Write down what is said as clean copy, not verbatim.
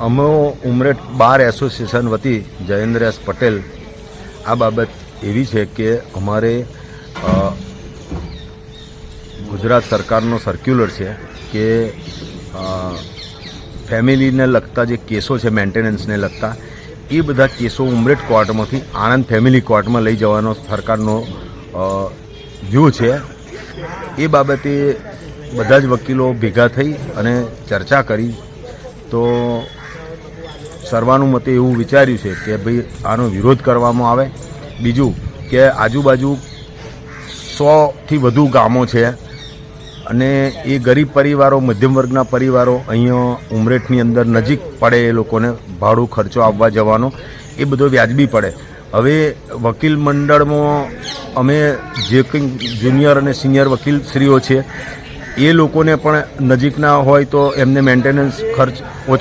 અમો Umreth bar association વતી Jayendra S Patel આ બાબત એવી છે કે અમારે ગુજરાત સરકારનો સર્ક્યુલર છે કે ફેમિલીને લગતા જે કેસો છે મેન્ટેનન્સને લગતા એ બધા કેસો ઉમરેઠ કોર્ટમાંથી આણંદ ફેમિલી કોર્ટમાં લઈ જવાનો સરકારનો વ્યૂહ છે। એ બાબતે બધા જ વકીલો ભેગા થઈ અને ચર્ચા કરી તો સર્વાનુમતે એવું વિચાર્યું છે કે ભાઈ આનો વિરોધ કરવામાં આવે। બીજું કે આજુબાજુ 100થી વધુ ગામો છે અને એ ગરીબ પરિવારો મધ્યમ વર્ગના પરિવારો અહીંયા ઉમરેઠની અંદર નજીક પડે એ લોકોને ભાડું ખર્ચો આવવા જવાનો એ બધો વ્યાજબી પડે। હવે વકીલ મંડળમાં અમે જે કંઈ જુનિયર અને સિનિયર વકીલશ્રીઓ છે એ લોકોને પણ નજીકના હોય તો એમને મેન્ટેનન્સ ખર્ચ ઓછો